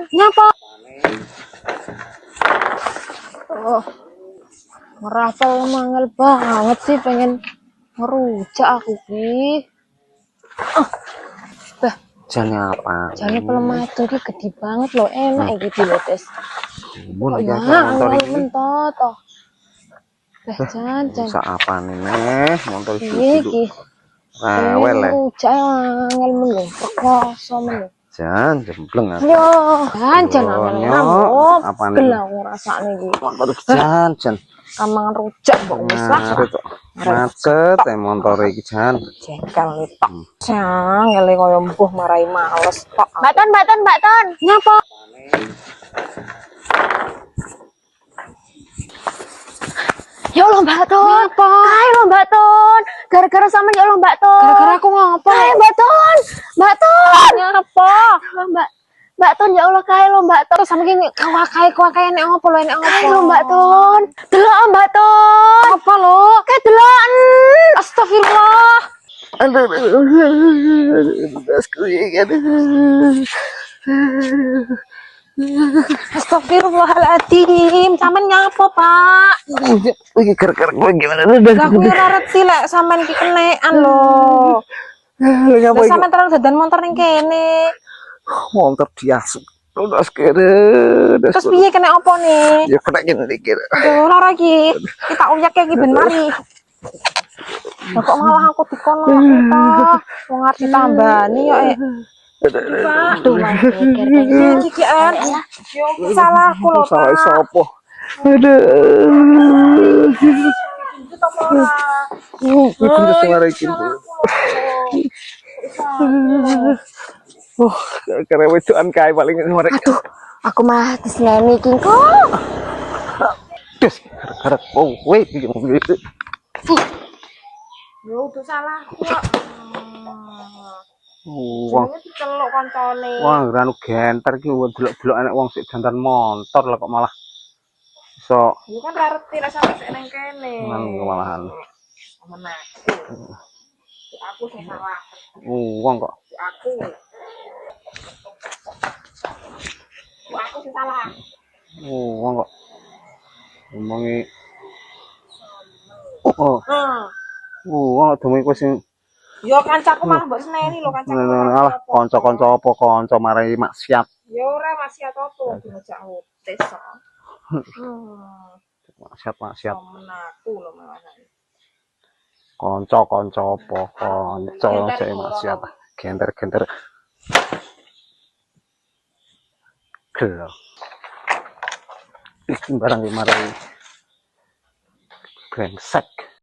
Nyapa? Oh, ngerapal mangel banget sih, pengen ngerujak aku ki. Bah, Jane apa? jane pelematu ki gede banget loh, enak iki dilotes. Mun Kok iki ya, motor angel iki. mentot toh. Bah, jan. Sak apane neh motor Iki. Pengen rewel le. ngerujak angel menung, perkoso menung. Jan jembleng aku. Yo, jan angel ngamuk. Apane? Gelang ngrasakne iki. Motor jan. Kamangan rujak kok wis lah. Macet motor iki jan. Jengkel tok. Jangel kaya mbuh marai males tok. Mbak Ton. Nyapa? Ya Allah Mbak Ton. Kae lho Mbak Ton. Gara-gara sampean ya Allah Mbak Ton. Gara-gara aku ngapa? Kae Mbak Ton. Nyapa? Mbak Ton ya Allah kae lho Mbak Ton. Sampe iki kae nek ngopo lho nek ngopo. Kae lho Mbak Ton. Delok Mbak Ton. Apa lho? Kae deloken. Astagfirullah. Aduh. Dasku iki. Astagfirullahaladzim, sampean nyapa, Pak? Iki kerak gue gimana Lah aku ora ngerti lek sampean ki kenekan lho. Lah sampean terang dadan motor ning kene. Motor diasuk. Terus kere. Terus piye kena opo nih? Ya kena ngene iki. Aduh, lara iki. Kita uyak iki ben mari. Lah kok malah aku dikono ta? Wong arep ditambani yo Aduh, mikir iki an. Salahku lho, Pak. Salah sapa? Aduh. Itu suara iki. Karena wedokan kae paling ngorek. Aduh, aku mah diseneni iki kok. Des, karep kowe iki mobil itu. Yo, udah salahku kok. Wong Diceluk koncone. wah anu genter iki delok-delok enek wong sik dandan motor lah kok malah iso Yo kan ra reti lah sampe sik nang kene. nang malahan. Menaku. Aku sing salah. Wong kok Aku. Aku sing salah. wong kok ngomongi wong demi kowe sing Yo kancaku malah mbok seneni lho kancaku. alah kanca-kanca apa kanca marai maksiat. Yo ora maksiat apa diajak hotes. Maksiat. Menaku lho malahan. Kanca-kanca apa kanca sing maksiat. Genter-genter. Gelo. Iki barang marai brengsek.